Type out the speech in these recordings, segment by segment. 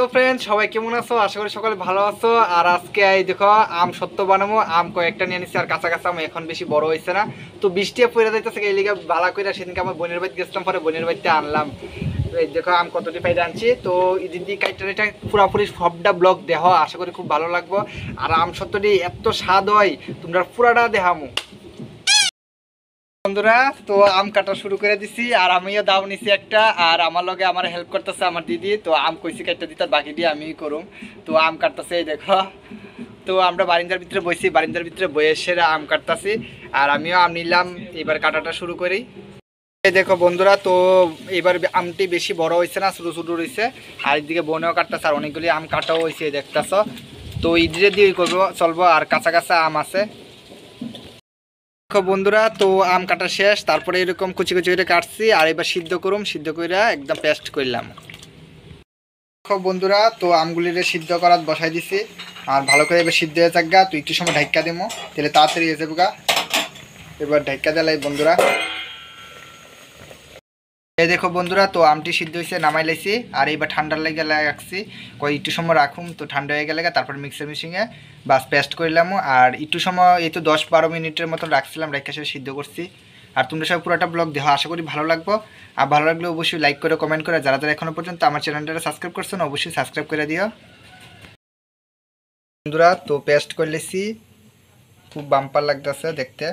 Hello friends, সবাই কেমন আছো? আশা করি সকালে ভালো আছো। আর আজকে এই দেখো আম সত্য বানাবো। আম কয়েকটা নিয়ে নিচ্ছি, আর কাঁচা কাঁচা আম এখন বেশি বড় হয়েছে না, তো বৃষ্টি পড়ে যাইতেছে এই লিগে ভালো করে। সেদিনকে আমার বোনের বাড়িতে গেছিলাম, পরে বোনের বাড়িতে আনলাম। এই দেখো আম কতটি পাইতে আনছি। তো দিদি কাইটা পুরাপুরি সবটা ব্লগ দেহ, আশা করি খুব ভালো লাগবো। আর আম সত্যটি এত স্বাদ হয়, তোমরা পুরাটা দেখামো বন্ধুরা। তো আম কাটা শুরু করে দিছি, আর আমিও দাও নিছি একটা। আর আমার লগে আমার হেল্প করতেছে আমার দিদি। তো আম কইছি কাটতে দিতে, বাকি দিয়ে আমি করুম। তো আম কাটতেছে এই দেখো। তো আমরা বারিন্দার ভিতরে বইছি, বারিন্দার ভিতরে বইয়ে সেরা আম কাটতেছি। আর আমিও আম নিলাম, এবার কাটাটা শুরু করি। এই দেখো বন্ধুরা, তো এবার আমটি বেশি বড় হয়েছে না, ছোটো ছোটো রয়েছে। আর এদিকে বনেও কাটতেছে, আর অনেকগুলি আম কাটাও হয়েছে দেখতেছ। তো ইডিরে দিয়ে করবো চলবো। আর কাঁচা কাঁচা আম আছে বন্ধুরা। তো আম কাটা শেষ, তারপরে এরকম কুচি কুচি করে কাটছি। আর এবার সিদ্ধ করুম, সিদ্ধ করে একদম পেস্ট করলাম বন্ধুরা। তো আমগুলিরে সিদ্ধ করার বসাই দিছি, আর ভালো করে এবার সিদ্ধ হয়ে থাকগা। তো একটু সময় ঢাক্কা দেবো, তাহলে তাড়াতাড়ি হয়ে যাবো গা। এবার ঢাক্কা দিলাই বন্ধুরা। এই দেখো বন্ধুরা, তো আমটি সিদ্ধ হয়েছে, নামাই লাইছি। আর এইবার ঠান্ডার লেগে রাখছি, একটু সময় রাখুম। তো ঠান্ডা হয়ে গেলে তারপর মিক্সার মেশিনে বাস পেস্ট করলাম। আর একটু সময় এই তো 10-12 মিনিটের মতন রাখছিলাম, রেখে সে সিদ্ধ করছি। আর তোমরা সবাই পুরোটা ব্লগ দেখো, আশা করি ভালো লাগবো। আর ভালো লাগলে অবশ্যই লাইক করে কমেন্ট করে, যারা যারা এখনো পর্যন্ত আমার চ্যানেলটা সাবস্ক্রাইব করছো না, অবশ্যই সাবস্ক্রাইব করে দিও বন্ধুরা। তো পেস্ট করে লেছি, খুব বাম্পার লাগতেছে দেখতে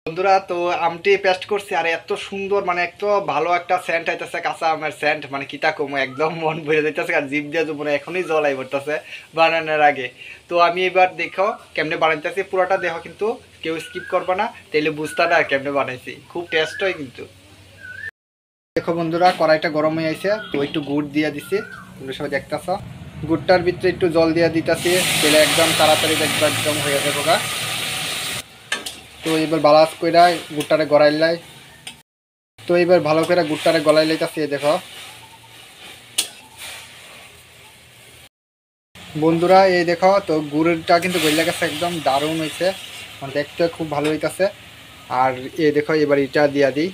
বন্ধুরা। তো আমটি পেস্ট করছি, আর এত সুন্দর, মানে এত ভালো একটা সেন্ট আইতেছে, কাঁচা আমের সেন্ট, মানে কিতা কমো, একদম মন ভরে যাইতেছে। আর জিভ দিয়ে মানে এখনই জল আই পড়তেছে বানানোর আগে। তো আমি এবার দেখো কেমনে বানাইতেছি, পুরোটা দেখো, কিন্তু কেউ স্কিপ করবে না, তাইলে বুঝতে না কেমনে বানাইছি। খুব টেস্ট হয় কিন্তু। দেখো বন্ধুরা, কড়াইটা গরম হয়ে আছে, তো একটু গুড় দিয়ে দিছি, তোমরা সবাই দেখতেছ। গুড়টার ভিতরে একটু জল দিয়ে দিতেছি, তাহলে একদম তাড়াতাড়ি দেখবো একদম হয়ে যাবো গা। তো এবার বালাস কইরা গুড়টারে গড়াইলাই। তো এবার ভালো করে গুড়টারে গলাই লাইতাছি দেখো বন্ধুরা। এই দেখো, তো গুড়টা কিন্তু গইলা গেছে, একদম দারুণ হয়েছে, দেখতে খুব ভালো হইতাছে। আর এই দেখো এবার এটা দিয়া দিই।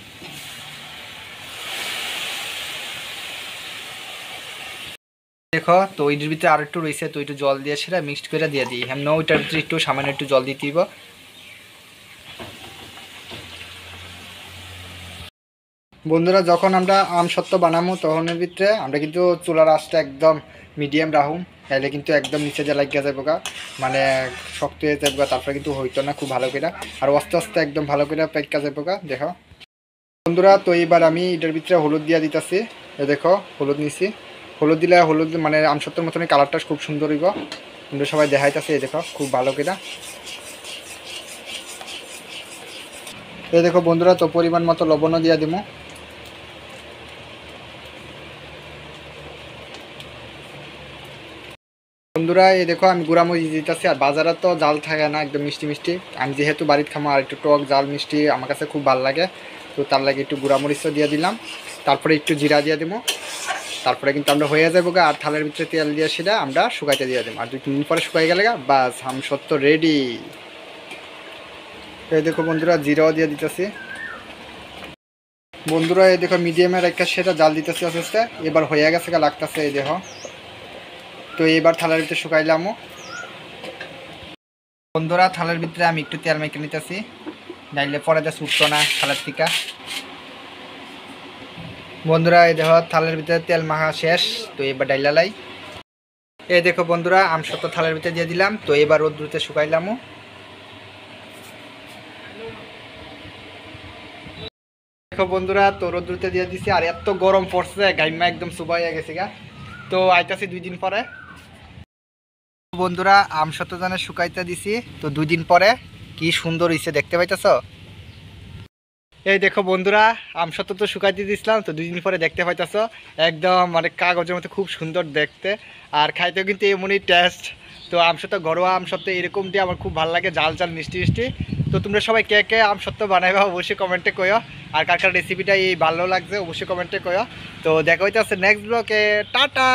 দেখো, তো এটার ভিতরে আর একটু রয়েছে, তো একটু জল দিয়ে সেটা মিক্সড করে দিয়ে দিই। হ্যাঁ, ওইটার ভিতরে একটু সামান্য একটু জল দিয়ে দিব বন্ধুরা। যখন আমরা আম সত্ত্ব বানাবো, তখনের ভিতরে আমরা কিন্তু চুলার আঁচটা একদম মিডিয়াম রাখুম, তাহলে কিন্তু একদম নিচে যে লাগিয়ে যাবো গা, মানে শক্ত হয়ে যাবো গা, তারপরে কিন্তু হইতো না খুব ভালো করে। আর আস্তে আস্তে একদম ভালো করে পেকা যাবো গা দেখো বন্ধুরা। তো এইবার আমি এটার ভিতরে হলুদ দিয়ে দিতেছি। দেখো হলুদ নিছি, হলুদ দিলে হলুদ মানে আম সত্ত্বর মতনই কালারটা খুব সুন্দর হইব। কিন্তু সবাই দেখাইতেছে, এই দেখো খুব ভালো করে। এই দেখো বন্ধুরা, তো পরিমাণ মতো লবণও দিয়ে দিব বন্ধুরা। এই দেখো আমি গুঁড়ামরিচ দিতেছি। আর বাজারে তো জাল থাকে না, একদম মিষ্টি মিষ্টি। আমি যেহেতু বাড়িতে খামো, আর একটু টক জাল মিষ্টি আমার কাছে খুব ভালো লাগে, তো তার লাগে একটু গুঁড়ামরিচও দিয়ে দিলাম। তারপরে একটু জিরা দিয়ে দেবো, তারপরে কিন্তু আমরা হয়ে যাবো গা। আর থালের ভিতরে তেল দিয়ে সেটা আমরা শুকাইতে দিয়ে দেবো। আর 2-3 দিন পরে শুকাই গেলে গা, বাস আম সত্ত্ব রেডি। এই দেখো বন্ধুরা, জিরাও দিয়ে দিতেছি বন্ধুরা। এই দেখো মিডিয়ামের একটা সেটা জাল দিতেছি আস্তে আস্তে। এবার হয়ে গেছে গা লাগতেছে, এই দেখো। তো এবার থালের ভিতরে শুকাইলামও বন্ধুরা। থালের ভিতরে আমি একটু তেল মেখে নিতেছি, ডাইলে পরে তো ছুটতো না থালের থেকে বন্ধুরা। এই দেখো থালের ভিতরে তেল মাখা শেষ, তো এবার ডাইলা লাই। এই দেখো বন্ধুরা, আম সত্ত্ব থালের ভিতরে দিয়ে দিলাম। তো এবার রোদ্রুতে শুকাইলামও দেখো বন্ধুরা, তো রোদ্রুতে দিয়ে দিছি। আর এত গরম পড়ছে, গাইমা একদম সুবাইয়া গেছে গা। তো আইতাছি 2 দিন পরে বন্ধুরা। আম সত্ত্ব জানে শুকাইতে দিছি, তো 2 দিন পরে কি সুন্দর হইছে দেখতে পাইতেছ। এই দেখো বন্ধুরা, আম সত্ত্ব তো শুকাইতে দিয়েছিলাম, তো 2 দিন পরে দেখতে পাইতেছ একদম মানে কাগজের মতো খুব সুন্দর দেখতে। আর খাইতেও কিন্তু এমনই টেস্ট। তো আম সত্ত্ব, ঘরোয়া আম সত্ত্ব এরকমটি আমার খুব ভালো লাগে, জাল জাল মিষ্টি মিষ্টি। তো তোমরা সবাই কে কে আম সত্ত্ব বানাইবা অবশ্যই কমেন্টে কইও। আর কার কার রেসিপিটা এই ভালো লাগছে অবশ্যই কমেন্টে কইও। তো দেখা হইতেছে নেক্সট ব্লগে, টাটা।